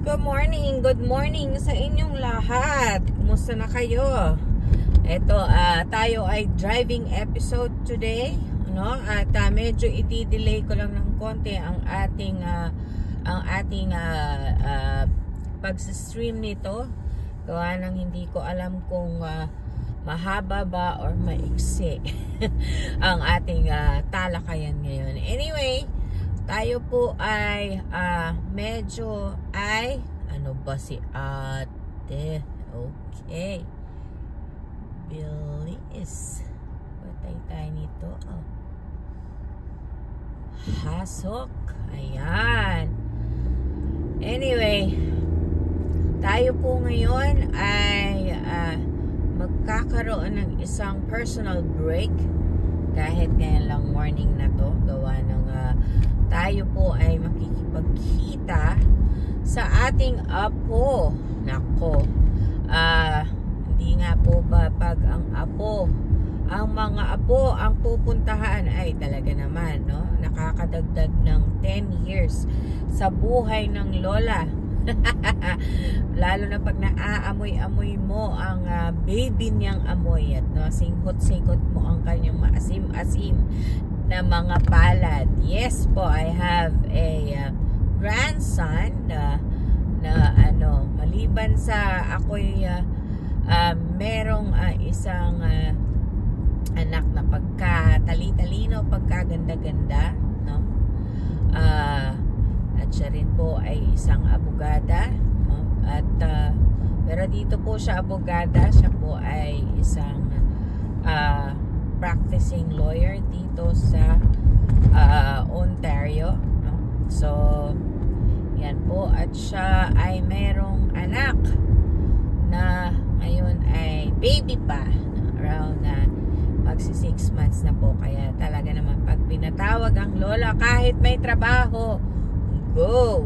Good morning sa inyong lahat. Kumusta na kayo? Ito, tayo ay driving episode today, no? At medyo i-delay ko lang ng konti ang ating pag-stream nito. Gawa ng hindi ko alam kung mahaba ba or maiksi ang ating talakayan ngayon. Anyway, tayo po ay medyo ay ano ba si ate? Okay, bilis. Patay tayo nito. Hasok. Ayan. Anyway, tayo po ngayon ay magkakaroon ng isang personal break kahit ngayon lang morning na to. Gawa ng tayo po ay makikipagkita sa ating apo. Nako, hindi nga po ba pag ang mga apo ang pupuntahan ay talaga naman, no? Nakakadagdag ng 10 years sa buhay ng lola. Lalo na pag naaamoy-amoy mo ang baby niyang amoy at no, singhot-singhot mo ang kanyang maasim-asim na mga palad. Yes po, I have a grandson na ano, maliban sa ako'y merong isang anak na pagkatali-talino, pagkaganda-ganda, no? At siya rin po ay isang abogada, no? At pero dito po siya abogada, siya po ay isang practicing lawyer dito sa Ontario, no? So yan po, at siya ay merong anak na ngayon ay baby pa, no? Around magsi 6 months na po, kaya talaga naman pag pinatawag ang lola kahit may trabaho, go.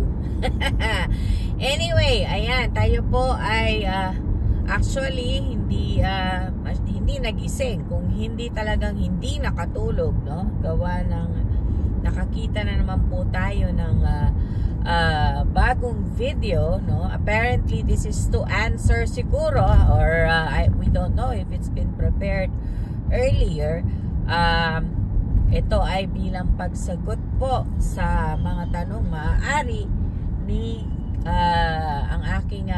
Anyway, ayan, tayo po ay actually hindi nagising, kung hindi talagang hindi nakatulog, no? Gawa ng nakakita na naman po tayo ng bagong video, no? Apparently this is to answer siguro, or we don't know if it's been prepared earlier. Ito ay bilang pagsagot po sa mga tanong maaari ni ang aking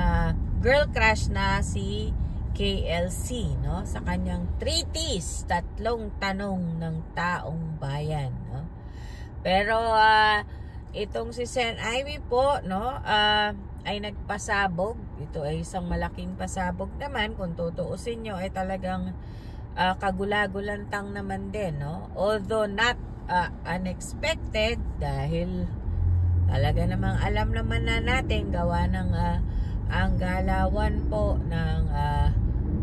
girl crush na si KLC, no? Sa kanyang 3 T's, 3 tanong ng taong bayan, no? Pero itong si Sen Ivy po, no, ay nagpasabog. Ito ay isang malaking pasabog naman, kung tutuusin nyo ay talagang kagulagulantang naman din, no? Although not unexpected, dahil talaga namang alam naman na natin gawa ng ang galawan po ng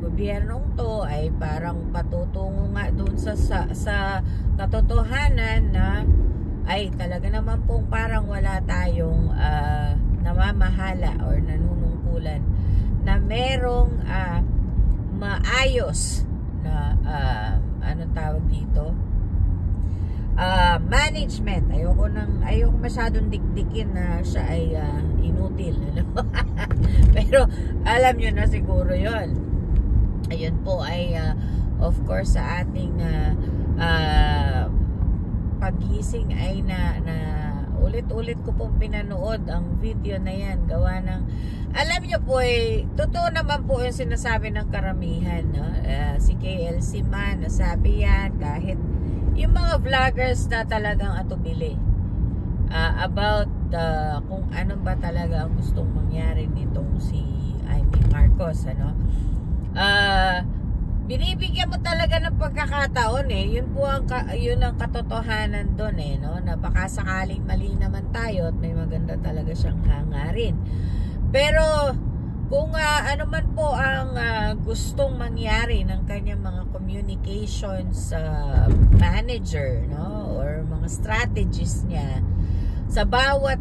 gobyernong to ay parang patutungo nga dun sa katotohanan na ay talaga naman pong parang wala tayong namamahala or nanunungkulan na merong maayos na ano tawag dito, management. Ayoko masyadong dikdikin na siya ay inutil, ano? Pero alam nyo na siguro yon. Ayun po ay of course sa ating pagising ay na ulit-ulit ko pong pinanood ang video na yan. Gawa ng, alam nyo po totoo naman po yung sinasabi ng karamihan, no? Si KLC man, nasabi yan, kahit yung mga vloggers na talagang atubili about kung ano ba talaga ang gustong mangyari nitong si Amy Marcos, ano? Binibigyan mo talaga ng pagkakataon, yun po yun ang katotohanan doon, no? Na baka sakaling mali naman tayo at may maganda talaga siyang hangarin. Pero kung ano man po ang gustong mangyari ng kanyang mga communications manager, no, or mga strategies niya sa bawat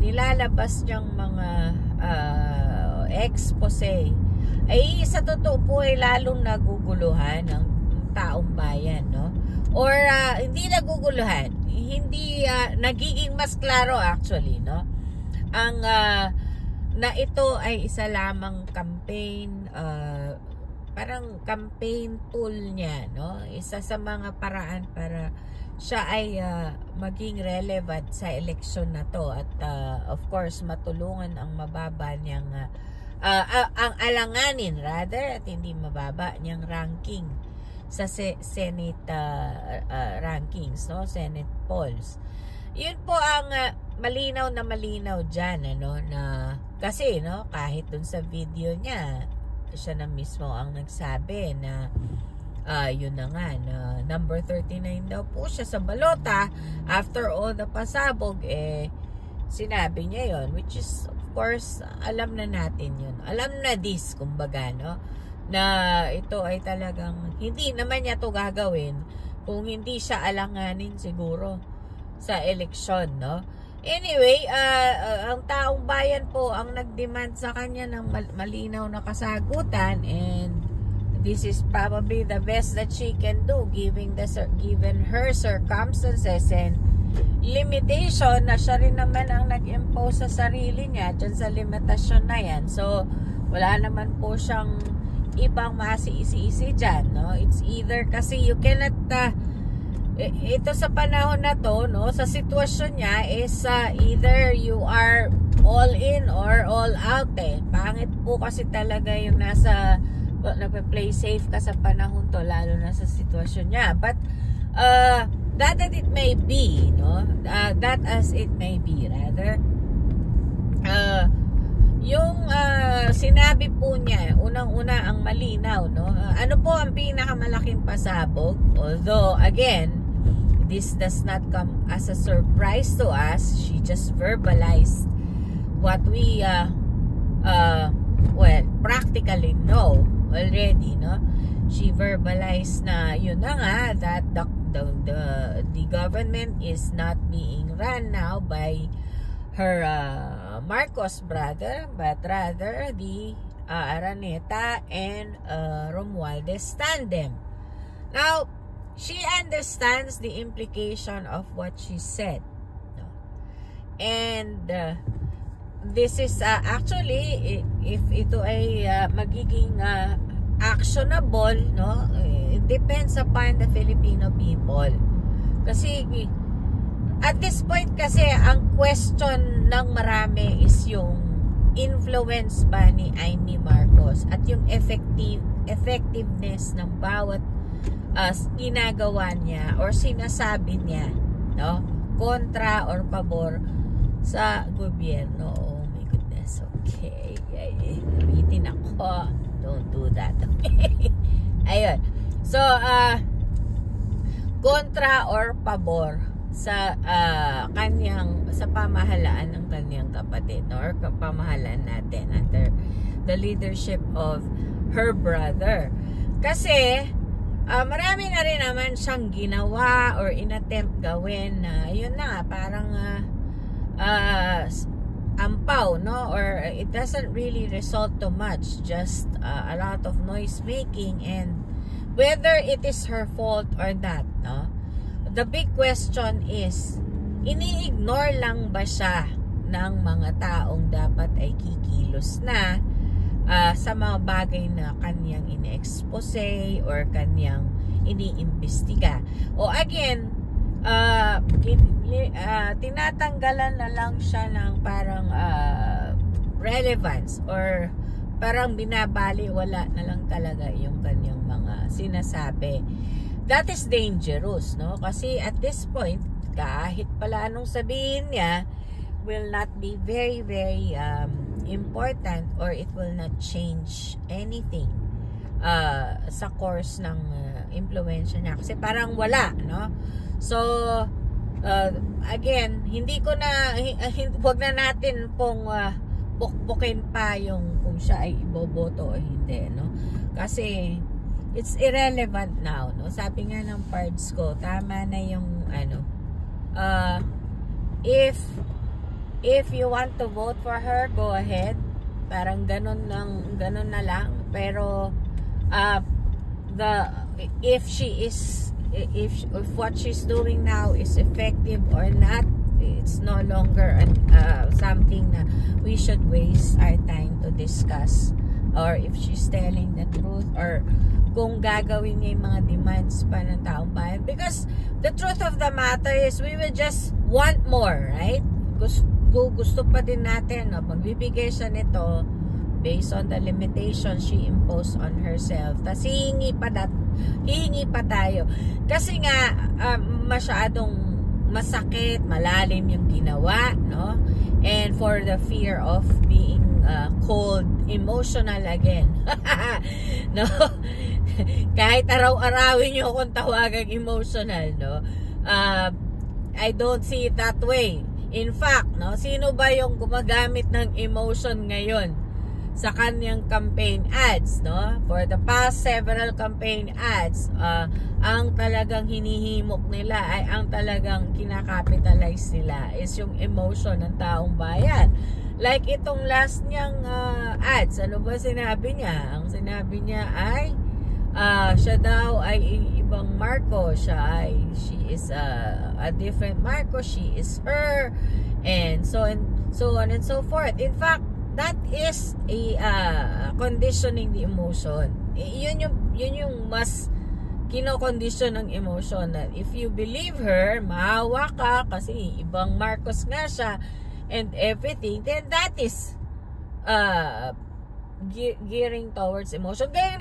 nilalabas niyang mga expose, ay sa totoo po ay lalong naguguluhan ng taong bayan, no? Or hindi naguguluhan, hindi nagiging mas klaro actually, no? Ang na ito ay isa lamang campaign, parang campaign tool niya, no? Isa sa mga paraan para siya ay maging relevant sa eleksyon na to at of course matulungan ang mababa niyang ang alanganin rather at hindi mababa niyang ranking sa Senate rankings, no? Senate polls. Yun po ang malinaw dyan, ano, na kasi, no, kahit dun sa video niya siya na mismo ang nagsabi na yun na nga na number 39 daw po siya sa balota after all the pasabog, sinabi niya yon, which is of course alam na natin yun, alam na this kumbaga, no, na ito ay talagang hindi naman niya to gagawin kung hindi siya alanganin siguro sa eleksyon, no. Anyway, ang taong bayan po ang nagdemand sa kanya ng malinaw na kasagutan, and this is probably the best that she can do given her circumstances and limitation na siya rin naman ang nag-impose sa sarili niya dyan sa limitasyon na yan. So wala naman po siyang ibang masiisi-isi dyan, no? It's either kasi you cannot ito sa panahon na to, no, sa sitwasyon niya is either you are all in or all out, pangit po kasi talaga yung nasa nagpe-play safe ka sa panahon to, lalo na sa sitwasyon niya. But that it may be, no, that as it may be rather, yung sinabi po niya unang-una ang malinaw, no, ano po ang pinakamalaking pasabog, although again this does not come as a surprise to us. She just verbalized what we well, practically know already, no? She verbalized na yun na nga that the government is not being run now by her Marcos brother, but rather the Araneta and Romualdez tandem. Now, she understands the implication of what she said, no? And this is actually, if ito ay magiging actionable, no, it depends upon the Filipino people. Kasi at this point kasi ang question ng marami is yung influence ba ni Amy Marcos at yung effectiveness ng bawat ginagawa niya or sinasabi niya, no, kontra or pabor sa gobyerno. Oh my goodness, okay, namitin ako, don't do that. Ayun, so kontra or pabor sa sa pamahalaan ng kanyang kapatid, no, or pamahalaan natin under the leadership of her brother. Kasi marami na rin naman siyang ginawa or inattempt gawin na yun na parang ampaw, no, or it doesn't really result to much, just a lot of noise making, and whether it is her fault or not, no, the big question is, ini-ignore lang ba siya ng mga taong dapat ay kikilos na sa mga bagay na kanyang ine-expose or kanyang iniimbestiga, o again tinatanggalan na lang siya ng parang relevance, or parang binabali, wala na lang talaga yung kanyang mga sinasabi. That is dangerous, no, kasi at this point kahit pala anong sabihin niya will not be very important, or it will not change anything sa course ng impluwensya niya, kasi parang wala, no. So again, hindi ko na wag na natin pong bukbukin pa yung kung siya ay iboboto o hindi, no, kasi it's irrelevant now, no. Sabi nga ng parts ko, tama na yung ano, if you want to vote for her, go ahead. Parang ganun na lang. Pero if what she's doing now is effective or not, it's no longer something na we should waste our time to discuss, or if she's telling the truth, or kung gagawin niya yung mga demands pa ng taong bayan. Because the truth of the matter is we will just want more, right? Gusto pa din natin, no? Magbibigay siya nito based on the limitations she imposed on herself. Tas hihingi pa tayo. Kasi nga masyadong masakit, malalim yung ginawa, no? And for the fear of being cold, emotional again. No? Kahit araw-arawin nyo akong tawagang emotional, no? I don't see it that way. In fact, no, sino ba yung gumagamit ng emotion ngayon sa kanyang campaign ads, no? For the past several campaign ads, ang talagang hinihimok nila ay ang talagang kinakapitalize nila is yung emotion ng taong bayan. Like itong last niyang ads, ano ba sinabi niya? Ang sinabi niya ay siya daw ay ibang Marcos, she is a different Marcos, she is her, and so on and so forth. In fact, that is a conditioning the emotion. Yun yung mas kinokondisyon ng emotion, na if you believe her, maawa ka kasi ibang Marcos nga siya and everything, then that is gearing towards emotion. Kaya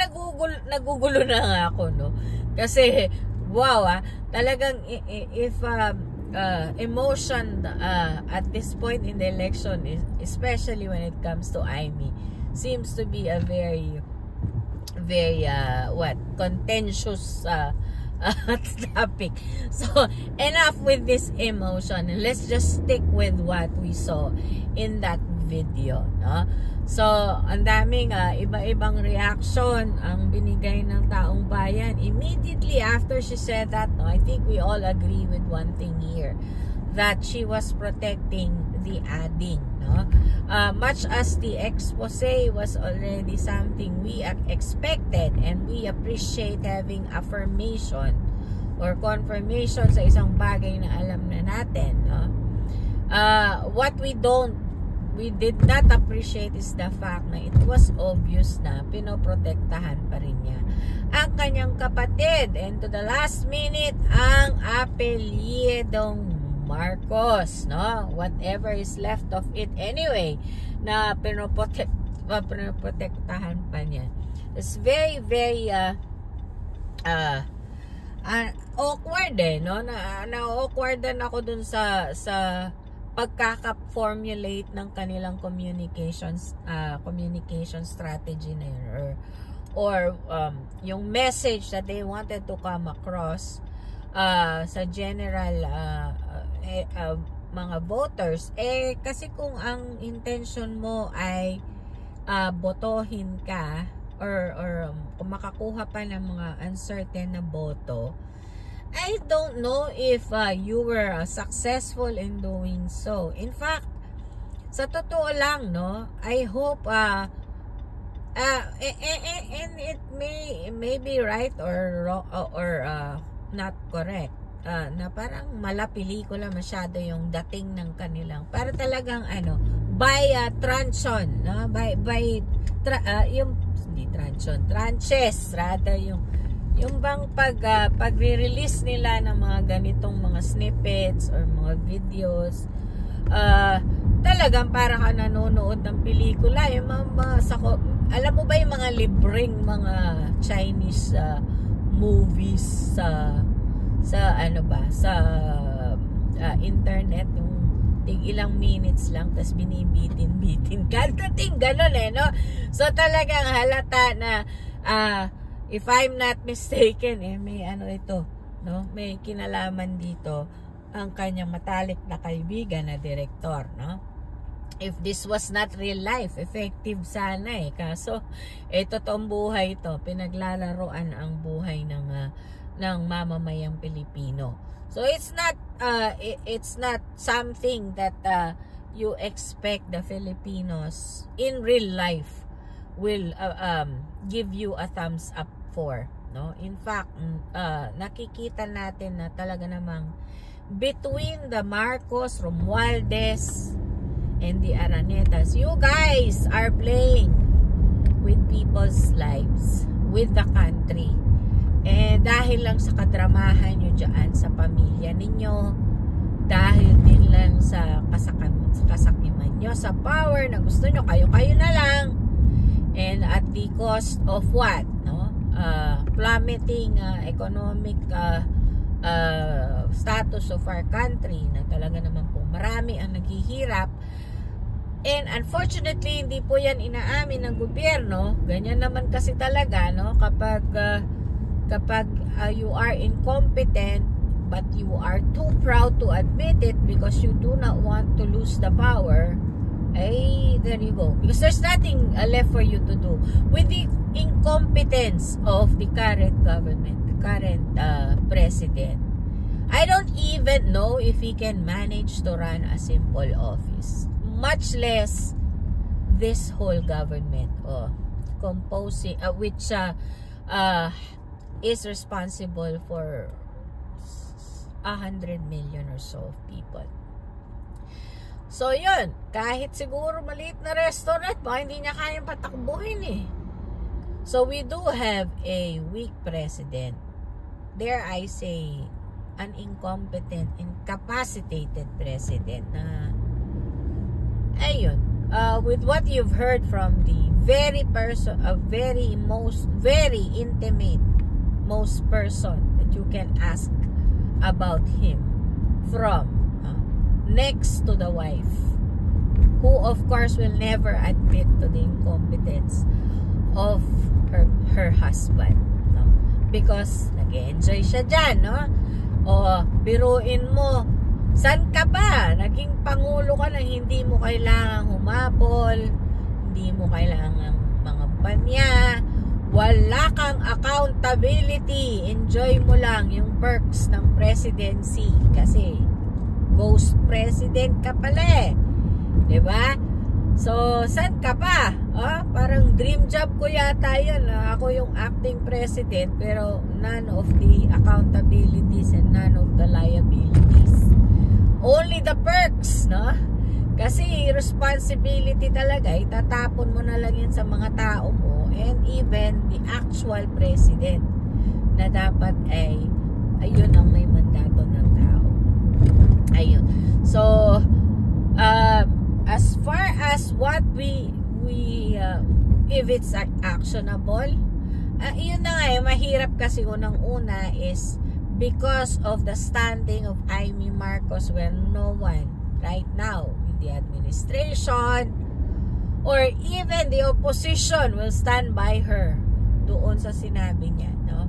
nagugulo na nga ako, no? Kasi wow, talagang if emotion at this point in the election, especially when it comes to Amy, seems to be a very contentious topic. So enough with this emotion, let's just stick with what we saw in that video, no? So ang daming iba-ibang reaction ang binigay ng taong bayan immediately after she said that, no? I think we all agree with one thing here, that she was protecting the adding, no? Much as the expose was already something we expected, and we appreciate having affirmation or confirmation sa isang bagay na alam na natin, no? What we did not appreciate is the fact na it was obvious na pinoprotektahan pa rin niya ang kanyang kapatid, and to the last minute ang apelyidong Marcos, no? Whatever is left of it anyway, na pinoprotektahan pa niya. It's very awkward, no? Na-awkwardan ako dun sa pagkaka-formulate ng kanilang communication strategy na yun, or yung message that they wanted to come across sa general mga voters. Kasi kung ang intention mo ay botohin ka or kung makakuha pa ng mga uncertain na boto, I don't know if you were successful in doing so. In fact, sa totoo lang, no, I hope and it may be right or wrong, or not correct, na parang mala pelikula masyado yung dating ng kanilang, para talagang by tranchon, no? Yung hindi tranchon, tranches rather, yung bang pagre-release nila ng mga ganitong mga snippets or mga videos, talagang para ka nanonood ng pelikula. Yung alam mo ba yung mga libreng mga Chinese movies sa internet, yung ilang minutes lang tas binibitin kadating ganon, no? So talagang halata na if I'm not mistaken, may ito, no? May kinalaman dito ang kanyang matalik na kaibigan na direktor, no? If this was not real life, effective sana, kaso totoong buhay ito, pinaglalaroan ang buhay ng mamamayang Pilipino. So it's not something that you expect the Filipinos in real life will give you a thumbs up for, no? In fact, nakikita natin na talaga namang between the Marcos, Romualdez, and the Aranetas. You guys are playing with people's lives, with the country. Eh, dahil lang sa kadramahan nyo dyan sa pamilya ninyo, dahil din lang sa kasakiman nyo, sa power na gusto nyo, kayo na lang, and at the cost of what? No? Plummeting economic status of our country, na talaga naman po marami ang naghihirap. And unfortunately, hindi po yan inaamin ng gobyerno. Ganyan naman kasi talaga, no? Kapag you are incompetent, but you are too proud to admit it because you do not want to lose the power, there you go. Because there's nothing left for you to do with the incompetence of the current government, the current president. I don't even know if he can manage to run a simple office, much less this whole government composing which is responsible for 100 million or so of people. So yun, kahit siguro maliit na restaurant, baka hindi niya kayang patakbuhin eh. So we do have a weak president, dare I say an incompetent, incapacitated president na ayun, with what you've heard from the very intimate most person that you can ask about him, from next to the wife, who of course will never admit to the incompetence of her husband, no? Because nag-enjoy siya dyan, no? O biruin mo, saan ka ba? Naging pangulo ka na hindi mo kailangang humabol, hindi mo kailangang mangampanya, wala kang accountability, enjoy mo lang yung perks ng presidency kasi ghost president ka pala eh, diba? So saan ka pa? Parang dream job ko yata yun, ako yung acting president pero none of the accountabilities and none of the liabilities, only the perks, no? Kasi responsibility talaga, itatapon mo na lang yan sa mga tao mo, and even the actual president na dapat ayun ang may mandato ng tao. Ayun. So as far as what we if it's actionable, yun na nga mahirap kasi unang-una is because of the standing of Amy Marcos, when no one right now in the administration or even the opposition will stand by her doon sa sinabi niya, no?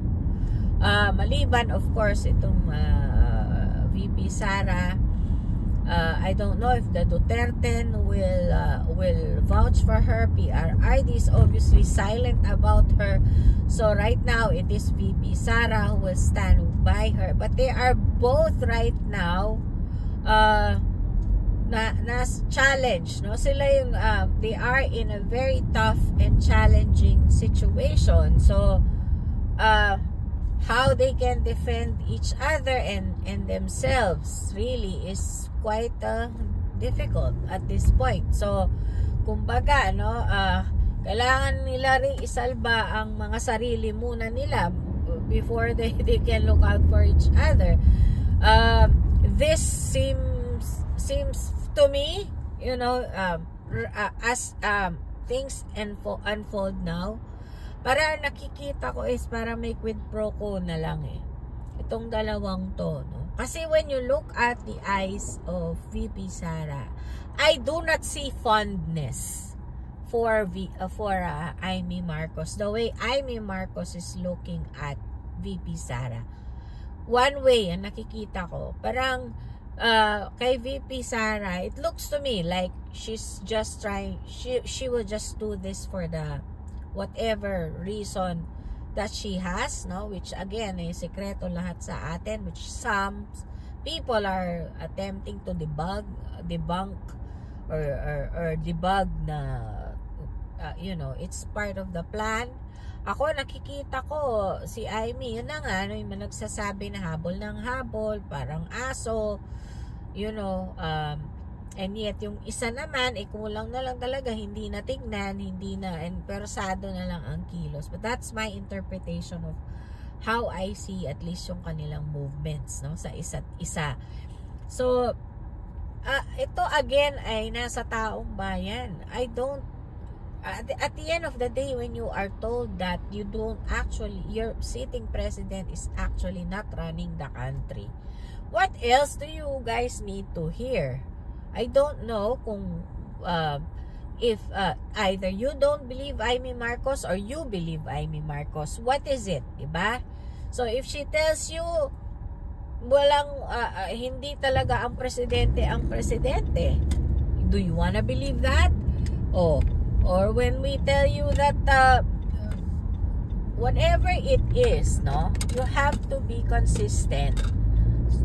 Maliban of course itong VP Sara. I don't know if the Duterte will vouch for her. PRRD is obviously silent about her. So right now it is VP Sara who will stand by her. But they are both right now na challenge, no? Sila yung they are in a very tough and challenging situation. So how they can defend each other and themselves really is quite difficult at this point. So kumbaga, no, kailangan nila ring isalba ang mga sarili muna nila before they can look out for each other. This seems to me, you know, as things unfold now, para nakikita ko is para may quid pro quo na lang itong dalawang to, no? Kasi when you look at the eyes of VP Sara, I do not see fondness for Amy Marcos the way Amy Marcos is looking at VP Sara. One way ang nakikita ko, parang kay VP Sara, it looks to me like she's just trying, she will just do this for the whatever reason that she has, no, which again sekreto lahat sa atin, which some people are attempting to debunk or debug na you know, it's part of the plan. Ako, nakikita ko, si Amy, yun na nga, yung nagsasabi na habol ng habol, parang aso, you know, and yet, yung isa naman, kulang na lang talaga, hindi na tignan, hindi na, and persado na lang ang kilos. But that's my interpretation of how I see at least yung kanilang movements, no, sa isa't isa. So, ito again ay nasa taong bayan. I don't, at the end of the day, when you are told that you don't actually, your sitting president is actually not running the country, what else do you guys need to hear? I don't know kung if either you don't believe Amy Marcos or you believe Amy Marcos. What is it, diba? So if she tells you walang hindi talaga ang presidente, do you wanna believe that? Or when we tell you that whatever it is, no, you have to be consistent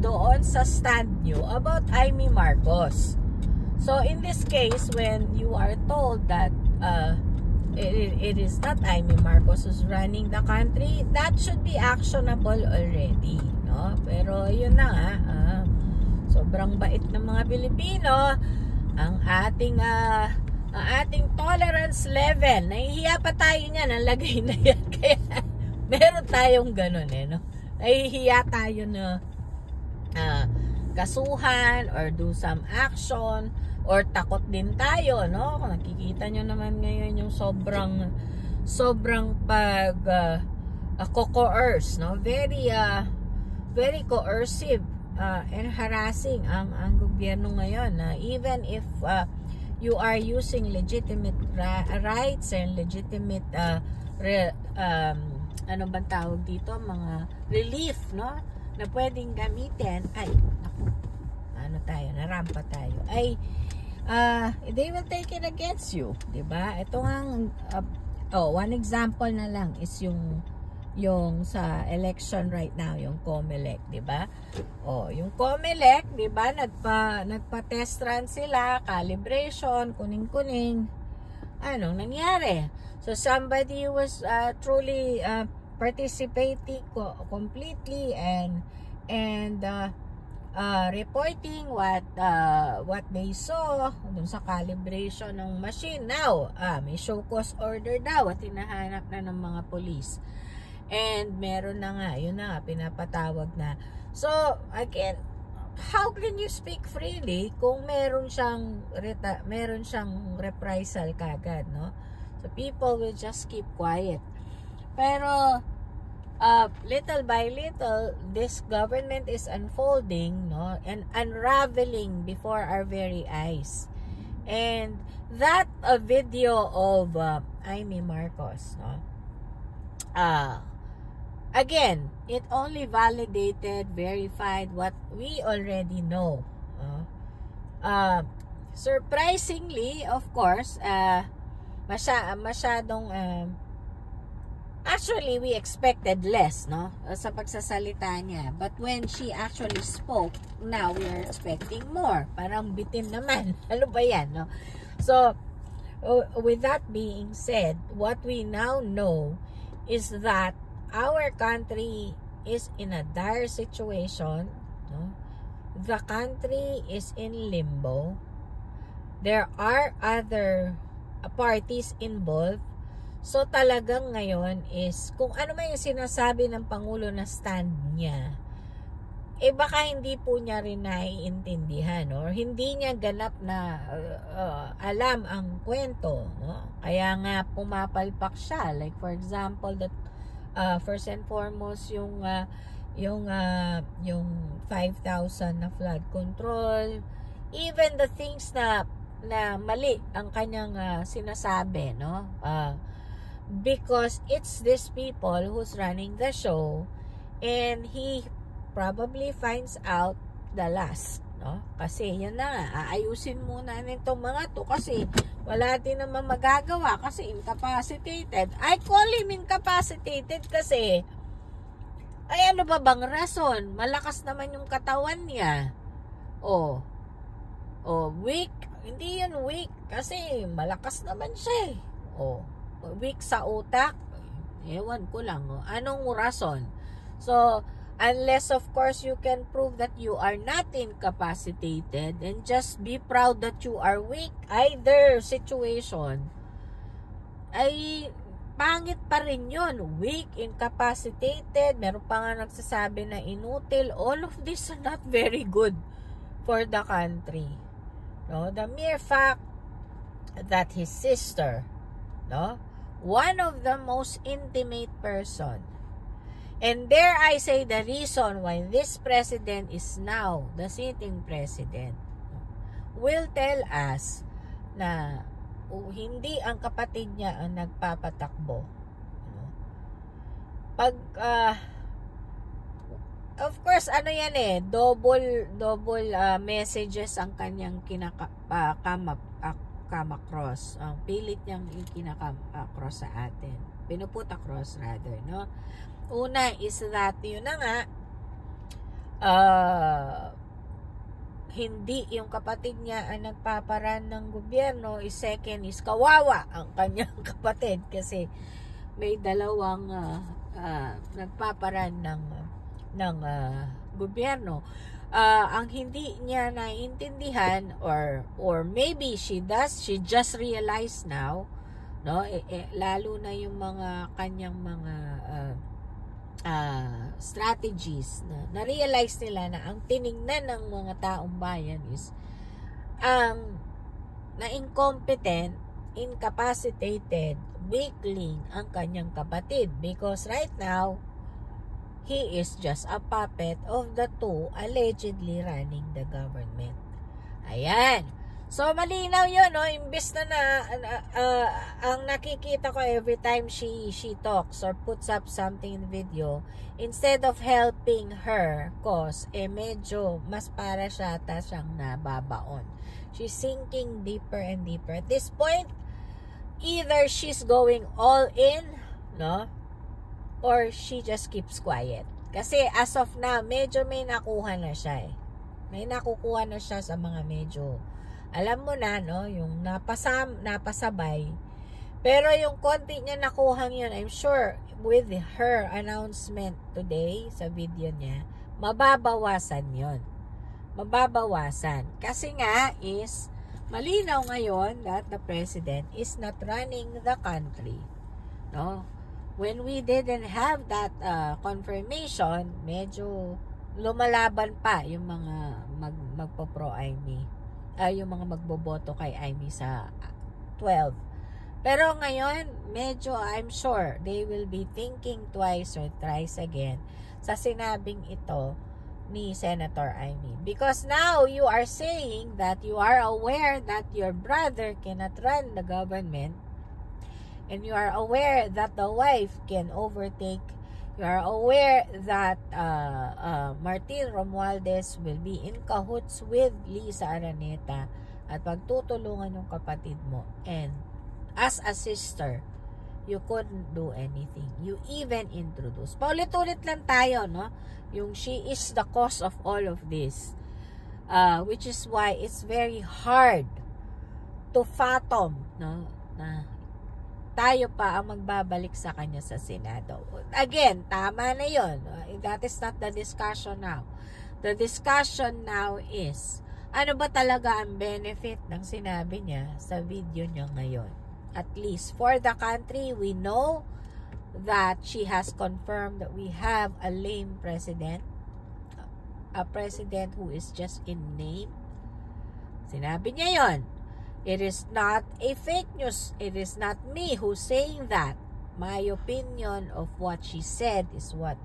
doon sa stand nyo about Amy Marcos. So in this case, when you are told that it is not Amy Marcos who's running the country, that should be actionable already, no? Pero yun na nga, sobrang bait ng mga Pilipino, ang ating tolerance level, nahihiya pa tayo niyan, ang lagay na yan, kaya meron tayong ganun no? Nahihiya tayo na kasuhan or do some action, or takot din tayo, no? Kung nakikita nyo naman ngayon yung sobrang coerce, no? Very coercive and harassing ang gobyerno ngayon, even if you are using legitimate rights and legitimate ano bang tawag dito, mga relief, no, na pwedeng gamitin, ay naku, narampa tayo, ay they will take it against you, diba? Ito ang one example na lang is yung sa election right now, yung COMELEC, diba? Yung COMELEC, diba, nagpa-test run sila, calibration, kuning-kuning. Anong nangyari? So somebody was truly participating completely and reporting what they saw dun sa calibration ng machine. Now, may show cause order daw at hinahanap na ng mga police. And meron na nga, yun na nga, pinapatawag na. So, again, how can you speak freely kung meron siyang reprisal kagad, no? So, people will just keep quiet. Pero, little by little, this government is unfolding, no, and unraveling before our very eyes. And that video of Amy Marcos, no, again, it only validated, verified what we already know. Surprisingly, of course, masyadong actually, we expected less, no, sa pagsasalita niya. But when she actually spoke, now we are expecting more. Parang bitin naman. Ano ba yan, no? So, with that being said, what we now know is that our country is in a dire situation, no? The country is in limbo. There are other parties involved. So talagang ngayon is, kung ano man yung sinasabi ng Pangulo na stand niya, baka hindi po niya rin naiintindihan, or hindi niya ganap na alam ang kwento, no? Kaya nga pumapalpak siya. Like for example, that first and foremost yung 5,000 na flood control, even the things na mali ang kanyang sinasabi, no? Because it's these people who's running the show, and he probably finds out the last, no? Kasi yun na nga, aayusin muna nitong mga to kasi wala din naman magagawa kasi incapacitated. I call him incapacitated kasi ay ano ba bang rason? Malakas naman yung katawan niya. Weak. Hindi yun weak kasi malakas naman siya. O, weak sa utak? Ewan ko lang. O. Anong rason? So, unless of course you can prove that you are not incapacitated and just be proud that you are weak, either situation ay pangit pa rin yun. Weak, incapacitated, meron pa nga nagsasabi na inutil. All of these are not very good for the country. No? The mere fact that his sister, no, one of the most intimate person, and dare I say the reason why this president is now the sitting president, will tell us na hindi ang kapatid niya ang nagpapatakbo. Pag of course ano yan double messages ang kanyang come-across. Ang pilit niyang kinaka-cross sa atin. Pinuput across rather, no? Una is that yun na nga hindi yung kapatid niya ang nagpaparan ng gobyerno. Second is kawawa ang kanyang kapatid kasi may dalawang nagpaparan ng gobyerno. Ang hindi niya naiintindihan or maybe she just realized now, no, lalo na yung mga kanyang mga strategies na realize nila na ang tiningnan ng mga taong bayan is ang na-incompetent, incapacitated, weakling ang kanyang kapatid, because right now he is just a puppet of the two allegedly running the government. Ayan. So, malinaw yun, no? Imbes na ang nakikita ko every time she talks or puts up something in video, instead of helping her cause, medyo mas para siyang nababaon. She's sinking deeper and deeper. At this point, either she's going all in, no? Or she just keeps quiet. Kasi as of now, medyo may nakuha na siya May nakukuha na siya sa mga medyo, alam mo na, no, yung napasabay. Pero yung konti niya nakuhang yun, I'm sure with her announcement today sa video niya, mababawasan yun. Mababawasan. Kasi nga is, malinaw ngayon that the president is not running the country. No? When we didn't have that confirmation, medyo lumalaban pa yung mga magpo-pro-Amy. Yung mga magboboto kay Amy sa 12. Pero ngayon, medyo I'm sure they will be thinking twice or thrice again sa sinabing ito ni Senator Amy. Because now you are saying that you are aware that your brother cannot run the government, and you are aware that the wife can overtake. You are aware that Martin Romualdez will be in cahoots with Lisa Araneta at pagtutulungan yung kapatid mo. And as a sister, you couldn't do anything. You even introduced. Paulit-ulit lang tayo, no? Yung she is the cause of all of this. Which is why it's very hard to fathom, no? Na tayo pa ang magbabalik sa kanya sa Senado. Again, tama na yun. That is not the discussion now. The discussion now is, ano ba talaga ang benefit ng sinabi niya sa video niya ngayon? At least for the country, we know that she has confirmed that we have a lame president. A president who is just in name. Sinabi niya yon. It is not a fake news. It is not me who's saying that. My opinion of what she said is what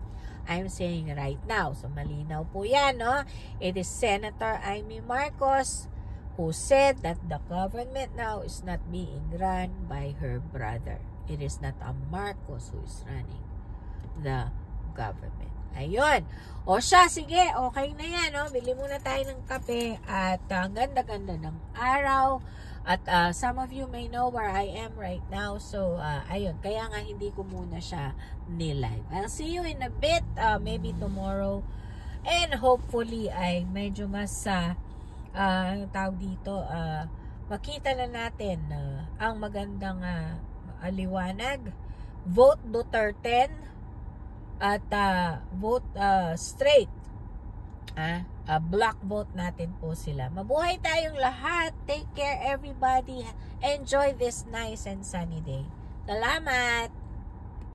I'm saying right now. So, malinaw po yan, no? It is Senator Amy Marcos who said that the government now is not being run by her brother. It is not a Marcos who is running the government. Ayun. O siya, sige, okay na yan, no? Bili muna tayo ng kape at ang ganda-ganda ng araw. At some of you may know where I am right now. So, ayun. Kaya nga hindi ko muna siya nilive. I'll see you in a bit. Maybe tomorrow. And hopefully ay medyo mas tawag dito, makita na natin ang magandang liwanag. Vote Duterte at vote straight. Block vote natin po sila. Mabuhay tayong lahat. Take care everybody. Enjoy this nice and sunny day. Salamat!